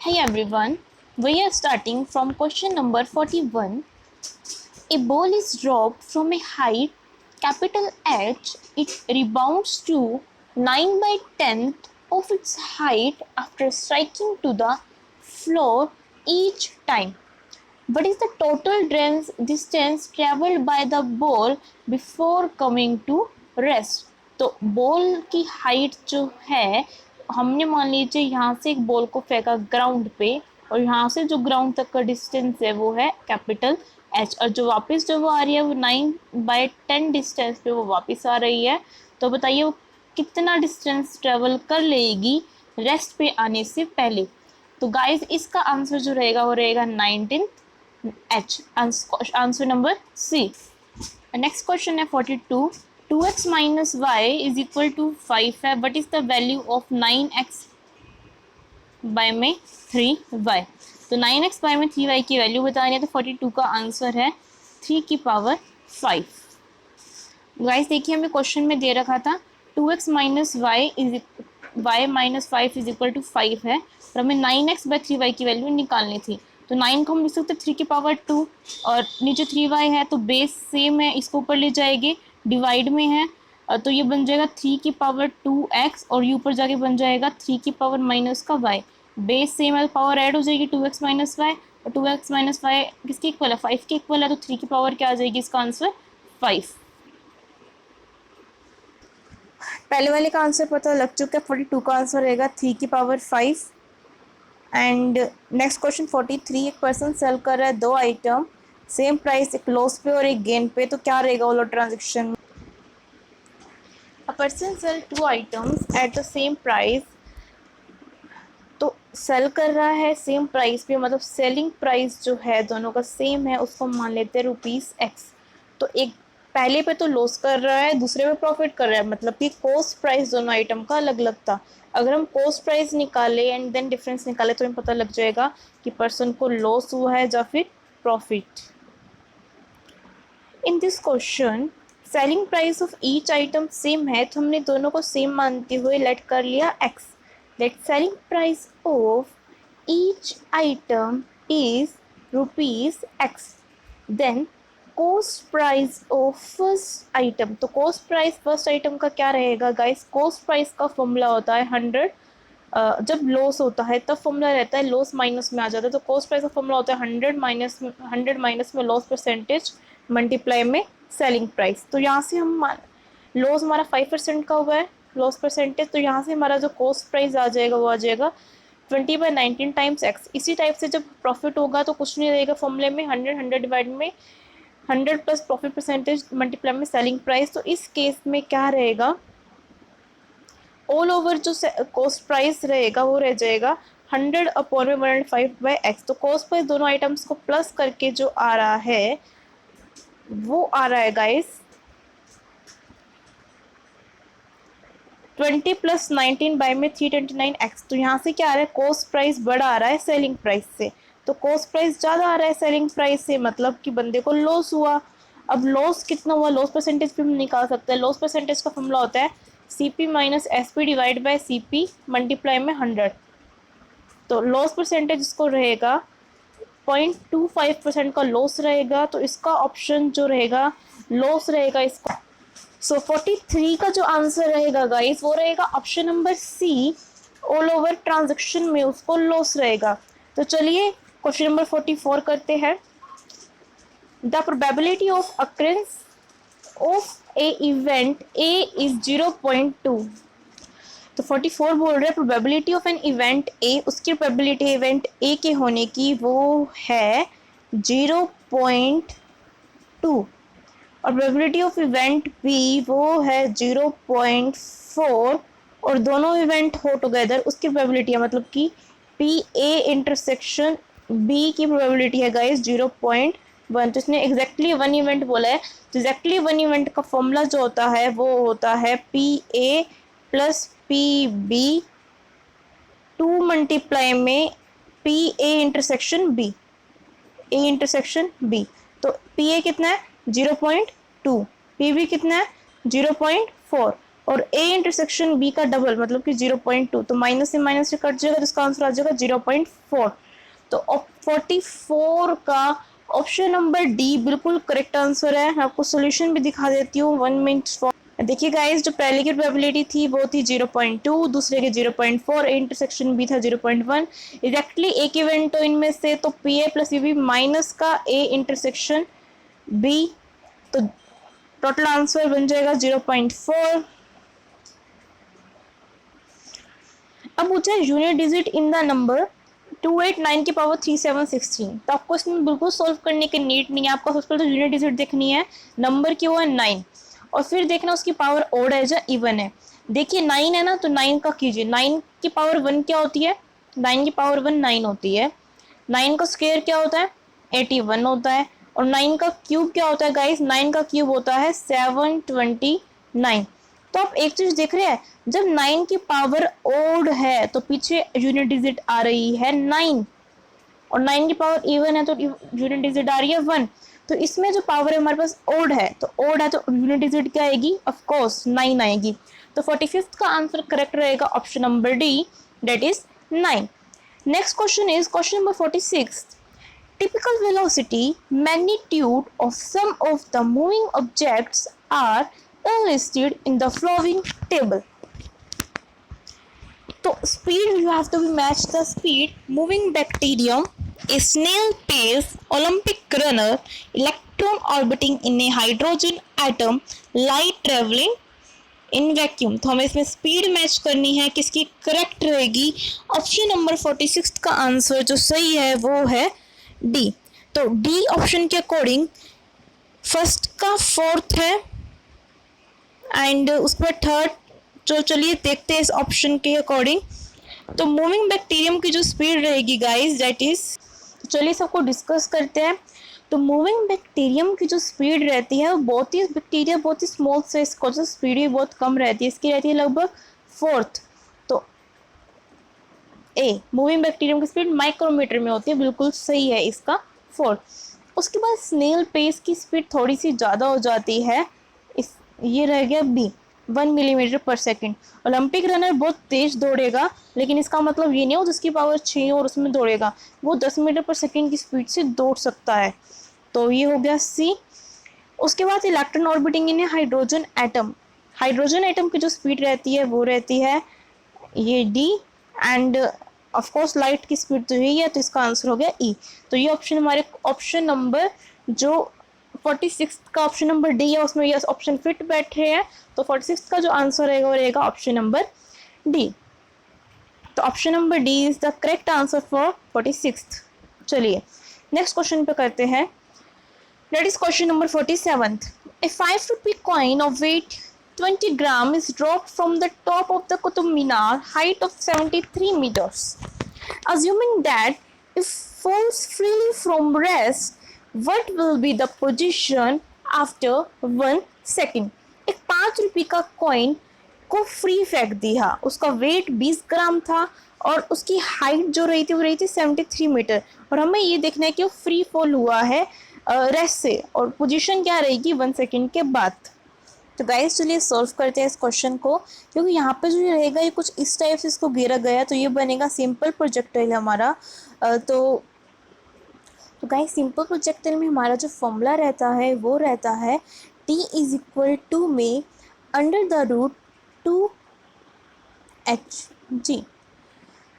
Hey everyone, we are starting from question number 41. A ball is dropped from a height capital H. It rebounds to 9 by 10th of its height after striking to the floor each time. What is the total distance traveled by the ball before coming to rest? तो ball की height जो है, हमने मान लीजिए यहाँ से एक बॉल को फेंका ग्राउंड पे और यहाँ से जो ग्राउंड तक का डिस्टेंस है वो है कैपिटल एच, और जो वापस जो वो आ रही है वो 9/10 डिस्टेंस पे वो वापस आ रही है। तो बताइए वो कितना डिस्टेंस ट्रेवल कर लेगी रेस्ट पे आने से पहले। तो गाइज इसका आंसर जो रहेगा वो रहेगा 19 H. Answer number C. Next question है 42. 2x minus y is equal to 5 है. What is the value of 9x by में 3y? तो 9x by में 3y की वैल्यू बतानी है, तो 42 का आंसर है 3 की पावर 5। गाइस देखिए हमें क्वेश्चन में दे रखा था 2x minus y minus 5 is equal to 5 है, और हमें 9x बाई 3y की वैल्यू निकालनी थी। तो 9 को हम लिख सकते हैं 3 की पावर 2, और नीचे 3y है तो बेस सेम है, इसको ऊपर ले जाएंगे, डिवाइड में है तो ये बन जाएगा 3 की पावर 2x, और ये ऊपर जाके बन जाएगा 3 की पावर माइनस का y। बेस सेम है, पावर ऐड हो जाएगी 2x माइनस वाई, और 2x माइनस वाई किसके इक्वल है? 5 के इक्वल है, तो 3 की पावर क्या आ जाएगी? इसका आंसर 5। पहले वाले का आंसर पता लग चुका है, 42 का आंसर रहेगा 3 की पावर 5। एंड नेक्स्ट क्वेश्चन 43, एक पर्सन सेल कर रहा है दो आइटम सेम प्राइस, एक लॉस पे और एक गेन पे, तो क्या रहेगा वो transaction? A person sell 2 items at the same price, तो सेल कर रहा है सेम प्राइस पे, मतलब सेलिंग प्राइस जो है दोनों का सेम है, उसको मान लेते हैं ₹x। तो एक पहले पे तो लॉस कर रहा है, दूसरे पे प्रॉफिट कर रहा है, मतलब कि कॉस्ट प्राइस दोनों आइटम का अलग अलग था। अगर हम कॉस्ट प्राइस निकाले एंड देन डिफरेंस निकाले तो हमें पता लग जाएगा कि पर्सन को लॉस हुआ है या फिर profit. In this question selling price of each item same है, तो हमने दोनों को सेम मानते हुए लेट कर लिया x। Let selling price of each item is ₹x, then cost price of first item. तो कॉस्ट प्राइस फर्स्ट आइटम का क्या रहेगा गाइस? कॉस्ट प्राइस का फॉर्मूला होता है 100। जब लॉस होता है तब फॉर्मूला रहता है लॉस माइनस में आ जाता है, तो कॉस्ट प्राइस का फॉर्मूला होता है 100 में लॉस परसेंटेज मल्टीप्लाई में सेलिंग प्राइस। तो यहाँ से हम लॉस हमारा 5% का हुआ है लॉस परसेंटेज, तो यहाँ से हमारा जो कॉस्ट प्राइस आ जाएगा वो आ जाएगा 20/19 टाइम्स x। इसी टाइप से जब प्रॉफिट होगा तो कुछ नहीं रहेगा फॉर्मूले में, 100 डिवाइड में 100 प्लस प्रॉफिट परसेंटेज मल्टीप्लाई में सेलिंग प्राइस। तो इस केस में क्या रहेगा, ऑल ओवर जो कॉस्ट प्राइस रहेगा वो रह जाएगा 100/105/x। तो कॉस्ट प्राइस दोनों आइटम्स को प्लस करके जो आ रहा है वो आ रहा है गाइस 20 + 19 बाय में 329x। तो यहाँ से क्या आ रहा है, कॉस्ट प्राइस बड़ा आ रहा है सेलिंग प्राइस से, तो कॉस्ट प्राइस ज़्यादा आ रहा है सेलिंग प्राइस से, मतलब कि बंदे को लॉस हुआ। अब लॉस कितना हुआ, लॉस परसेंटेज भी हम निकाल सकते हैं। लॉस परसेंटेज का फॉर्मूला होता है CP minus SP divide by CP multiply में 100। तो लॉस परसेंटेज इसको रहेगा 0.25% का लॉस रहेगा, तो इसका ऑप्शन जो रहेगा लॉस रहेगा इसका। सो 43 का जो आंसर रहेगा गाइस वो रहेगा option number C, all over transaction में उसको लॉस रहेगा। तो चलिए क्वेश्चन नंबर 44 करते हैं। The probability of occurrence of A event A is 0.2। तो 44 बोल रहे हैं probability of an event A, उसकी प्रोबेबिलिटी इवेंट ए के होने की वो है 0.2, और प्रोबेबिलिटी ऑफ इवेंट बी वो है 0.4, और दोनों इवेंट हो टुगेदर उसकी प्रोबेबिलिटी है, मतलब कि पी ए इंटरसेक्शन बी की प्रोबेबिलिटी है गाइस 0.1। तो इसने एग्जैक्टली वन इवेंट बोला है, तो एग्जैक्टली वन इवेंट का फॉर्मूला जो होता है वो होता है P A plus P B 2 multiply में P A intersection B, A intersection B. तो पी ए कितना है 0.2, पी बी कितना है 0.4, और A इंटरसेक्शन B का डबल मतलब कि 0.2, तो माइनस से कट जाएगा तो इसका आंसर आ जाएगा 0.4। तो 44 का ऑप्शन नंबर डी बिल्कुल करेक्ट आंसर है। मैं आपको सोल्यूशन भी दिखा देती हूँ 1 मिनट। देखिए गाइस, जो पहले की प्रोबेबिलिटी थी वो थी 0.2, दूसरे के 0.4, इंटरसेक्शन भी था 0.1। एग्जैक्टली एक इवेंट तो इनमें से तो P A plus B minus का ए इंटरसेक्शन बी, तो टोटल आंसर बन जाएगा 0.4। अब पूछा है unit digit in the number 289 की पावर 3716, तो आपको इसमें बिल्कुल सोल्व करने की नीड नहीं है। आपको सबसे पहले तो यूनिट डिजिट देखनी है, नंबर की वो है 9, और फिर देखना उसकी पावर ओड है या इवन है। देखिए 9 है ना, तो 9 का कीजिए। 9 की पावर 1 क्या होती है? 9 की पावर 1 9 होती है। 9 का स्क्वायर क्या होता है? 81 होता है। और 9 का क्यूब क्या होता है गाइस? 9 का क्यूब होता है 729। तो आप एक चीज देख रहे हैं, जब 9 की पावर ओड है तो पीछे यूनिट डिजिट आ रही है 9, और 9 की पावर इवन है तो यूनिट डिजिट आ रही है 1। तो इसमें जो पावर है हमारे पास ओड है, तो ओड है तो यूनिट डिजिट क्या आएगी? ऑफ कोर्स 9 आएगी। तो 45th का आंसर करेक्ट रहेगा option number D, that is 9। Next question is question number 46। Typical velocity, magnitude of some of the moving objects are listed in the following table. So speed, you have to match the speed. Moving bacterium, a snail pace, Olympic runner, electron orbiting in a hydrogen atom, light traveling in vacuum. तो हमें इसमें speed match करनी है, किसकी correct रहेगी? Option number 46 का answer जो सही है वो है डी। तो डी ऑप्शन के अकॉर्डिंग फर्स्ट का फोर्थ है एंड उस पर थर्ड। तो चलिए देखते हैं इस ऑप्शन के अकॉर्डिंग। तो मूविंग बैक्टीरियम की जो स्पीड रहेगी गाइस दैट इज, चलिए सबको डिस्कस करते हैं। तो मूविंग बैक्टीरियम की जो स्पीड रहती है वो बहुत ही, बैक्टीरिया बहुत ही स्मॉल साइज का, जो स्पीड भी बहुत कम रहती है, इसकी रहती है लगभग फोर्थ। तो ए मूविंग बैक्टीरियम की स्पीड माइक्रोमीटर में होती है, बिल्कुल सही है इसका फोर्थ। उसके बाद स्नेल पेस की स्पीड थोड़ी सी ज़्यादा हो जाती है, इस ये रह गया बी 1 मिलीमीटर पर सेकेंड। ओलंपिक रनर बहुत तेज दौड़ेगा, लेकिन इसका मतलब ये नहीं हो जिसकी पावर 6 और उसमें दौड़ेगा, वो 10 मीटर पर सेकेंड की स्पीड से दौड़ सकता है। तो ये हो गया सी। उसके बाद इलेक्ट्रॉन ऑर्बिटिंग इन हाइड्रोजन एटम, हाइड्रोजन एटम की जो स्पीड रहती है वो रहती है ये D. End of course light की स्पीड तो यही है, तो इसका आंसर हो गया ई। तो ये ऑप्शन हमारे ऑप्शन नंबर जो 46 का ऑप्शन नंबर डी है उसमें ये ऑप्शन फिट बैठे हैं। तो 46 का जो आंसर रहेगा वो रहेगा ऑप्शन नंबर डी। तो option number D is the correct answer for 46। चलिए नेक्स्ट क्वेश्चन पे करते हैं, that is question number 47। A 5 rupee coin of weight 20 gram is dropped from the top of the Qutub Minar, height of 73 meters. Assuming that it falls freely from rest, what will be the position after 1 second? एक 5 रुपये का coin को free फेंक दिया, उसका wait 20 ग्राम था और उसकी हाइट जो रही थी वो रही थी 73 मीटर, और हमें ये देखना है कि वो फ्री फॉल हुआ है रेस्ट से, और पोजीशन क्या रहेगी 1 सेकेंड के बाद। तो गाइस चलिए सॉल्व करते हैं इस क्वेश्चन को, क्योंकि यहाँ पे जो ये रहेगा ये कुछ इस टाइप से इसको घेरा गया, तो ये बनेगा सिंपल प्रोजेक्टाइल हमारा। तो गाइस सिंपल प्रोजेक्टाइल में हमारा जो फॉर्मूला रहता है वो रहता है T इज इक्वल टू में अंडर द रूट 2hg।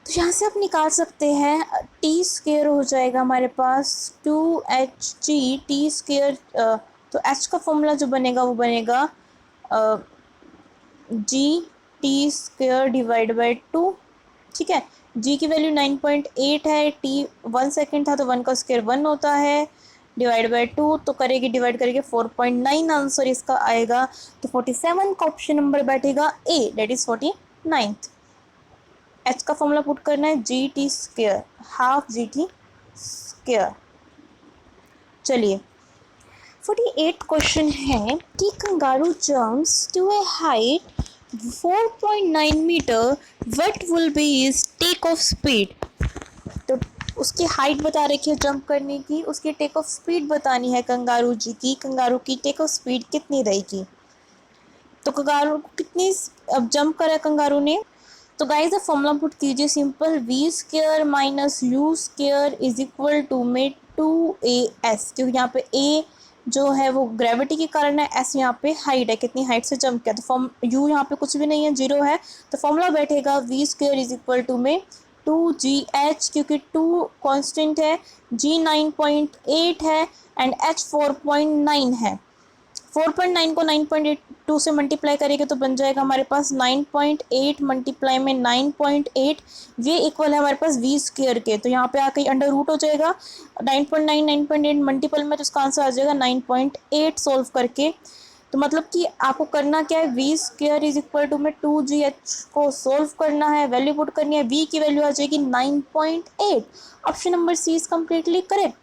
तो यहाँ से आप निकाल सकते हैं टी स्क्वेयर हो जाएगा हमारे पास 2hg टी स्क्वेयर। तो h का फॉर्मूला जो बनेगा वो बनेगा जी टी स्क्वेयर डिवाइड बाई 2। ठीक है, g की वैल्यू 9.8 है, t 1 सेकेंड था तो 1 का स्क्वायर 1 होता है, डिवाइड बाई 2 तो करेगी डिवाइड करेंगे 4.9 आंसर इसका आएगा। तो 47 का ऑप्शन नंबर बैठेगा A, that is 49th। h का फॉर्मूला पुट करना है g t square, half g t square. चलिए 48 क्वेश्चन है कि kangaroo jumps to a height 4.9 metre, what will be his take off speed. तो उसकी हाइट बता रखी है जंप करने की, उसकी टेक ऑफ स्पीड बतानी है कंगारू जी की, कंगारू की टेक ऑफ स्पीड कितनी रहेगी। तो कंगारू को कितनी अब जंप करा कंगारू ने। तो गाइस अब फॉर्मूला पुट कीजिए simple, v square minus u square is equal to में 2as, क्योंकि यहाँ पे a जो है वो ग्रेविटी के कारण है, s यहाँ पे हाइट है, कितनी हाइट से जंप किया। तो फॉर्म u यहाँ पे कुछ भी नहीं है, 0 है, तो फॉर्मूला बैठेगा v square is equal to में 2gh, क्योंकि 2 कांस्टेंट है, g 9.8 है एंड h 4.9 है। 4.9 को 9.82 से मल्टीप्लाई करेंगे तो बन जाएगा हमारे पास 9.8 मल्टीप्लाई में 9.8, ये इक्वल है हमारे पास वी स्क्वायर के। तो यहाँ पे आके अंडर रूट हो जाएगा 9.9 9.8 मल्टीपल में, तो इसका आंसर आ जाएगा 9.8 सोल्व करके। तो मतलब कि आपको करना क्या है, v square is equal to में 2gh को सोल्व करना है, वैल्यू पुट करनी है, वी की वैल्यू आ जाएगी 9.8। Option number C is completely correct.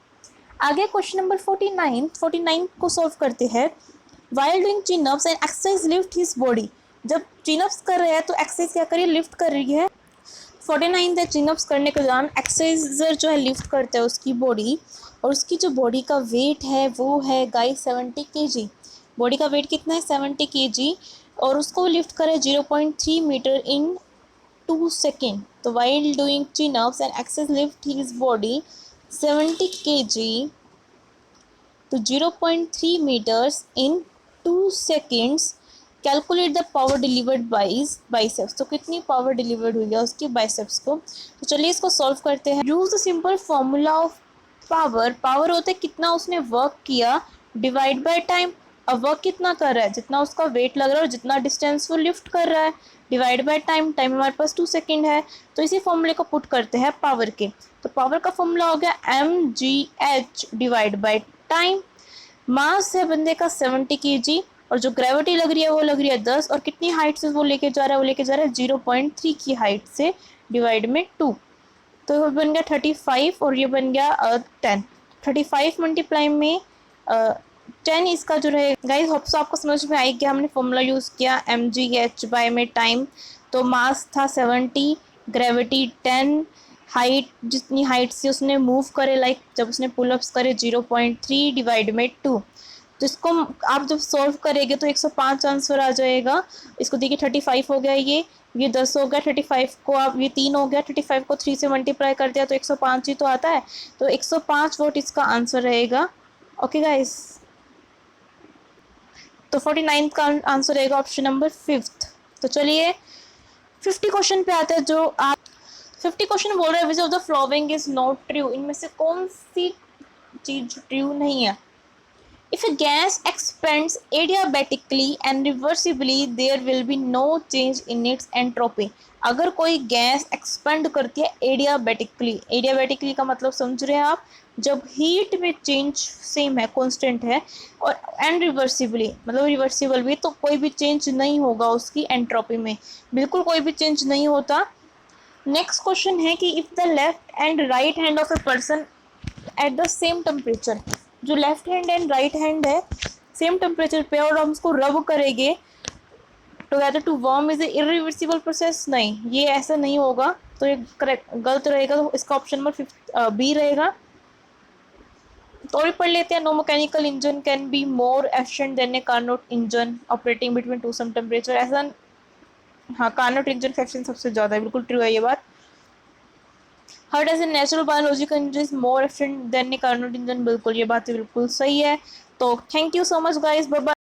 आगे क्वेश्चन नंबर 49 को सोल्व करते हैं। While doing chin ups and exercise lift his body, जब चिन-अप्स कर रहे हैं तो एक्सरसाइज क्या करिए, लिफ्ट कर रही है। 49 है, चिन-अप्स करने के दौरान एक्सरसाइजर जो है लिफ्ट करता है उसकी बॉडी, और उसकी जो बॉडी का वेट है वो है गाइस 70 kg। बॉडी का वेट कितना है, 70 kg, और उसको लिफ्ट करे 0.3 मीटर इन 2 सेकेंड। तो while doing chin ups and exercise lift his body 70 kg to 0.3 meters in 2 seconds, calculate the power delivered by biceps. तो कितनी पावर डिलीवर्ड हुई है उसकी बाइसेप्स को। तो चलिए इसको सॉल्व करते हैं। Use the simple formula of power. Power होता है कितना उसने वर्क किया डिवाइड बाय टाइम। अब वर्क कितना कर रहा है, जितना उसका वेट लग रहा है और जितना डिस्टेंस वो लिफ्ट कर रहा है, डिवाइड बाय टाइम। टाइम हमारे पास 2 सेकेंड है, तो इसी फॉर्मूले को पुट करते हैं पावर के। तो पावर का फॉर्मूला हो गया mgh डिवाइड बाय टाइम। मास है बंदे का 70 kg, और जो ग्रेविटी लग रही है वो लग रही है 10, और कितनी हाइट से वो लेके जा रहा है, वो लेके जा रहा है 0.3 की हाइट से, डिवाइड में 2। तो ये बन गया 35, और ये बन गया 10। 35 मल्टीप्लाई में 10 इसका जो रहेगा। गाइस होप्स आपको समझ में आई गया, हमने फॉर्मूला यूज़ किया mgh बाय में टाइम। तो मास था 70, ग्रेविटी 10, हाइट जितनी हाइट से उसने मूव करे, लाइक जब उसने पुलअप्स करे 0.3 डिवाइड में 2। तो इसको आप जब सॉल्व करेंगे तो 105 आंसर आ जाएगा। इसको देखिए 35 हो गया, ये 10 हो गया, 35 को आप, ये 3 हो गया, 35 को 3 से मल्टीप्लाई कर दिया तो 105 ही तो आता है। तो 105 वोट इसका आंसर रहेगा। ओके गाइस, तो 49 का आंसर रहेगा ऑप्शन नंबर 5। तो चलिए 50 क्वेश्चन पे आते हैं। जो आप 50 क्वेश्चन बोल रहे हैं which of the following is not true, इनमें से कौन सी चीज ट्रू नहीं है। If a gas expands adiabatically and reversibly, there will be no change in its entropy. अगर कोई गैस एक्सपेंड करती है एडियाबेटिकली, एडियाबेटिकली का मतलब समझ रहे हैं आप, जब हीट में चेंज सेम है, कांस्टेंट है, और एंड रिवर्सिबली मतलब रिवर्सिबल भी, तो कोई भी चेंज नहीं होगा उसकी एंट्रोपी में, बिल्कुल कोई भी चेंज नहीं होता। नेक्स्ट क्वेश्चन है कि if the left and right hand of a person at the same temperature, जो left hand and right hand है सेम टेम्परेचर पे, और हम उसको रब करेंगे together to warm, is a irreversible process. नहीं, ये ऐसा नहीं होगा, तो ये करेक्ट गलत रहेगा। तो इसका ऑप्शन नंबर बी रहेगा। तो और पढ़ लेते हैं। No mechanical engine can be more efficient than a Carnot engine operating between two some temperature. ऐसा, हाँ, कार्नोट इंजन का एफिशिएंसी सबसे ज़्यादा है, बिल्कुल ट्रू है ये बात। How does a natural biological engine is more efficient than a Carnot engine, बिल्कुल ये बात बिल्कुल सही है। तो thank you so much guys, bye bye.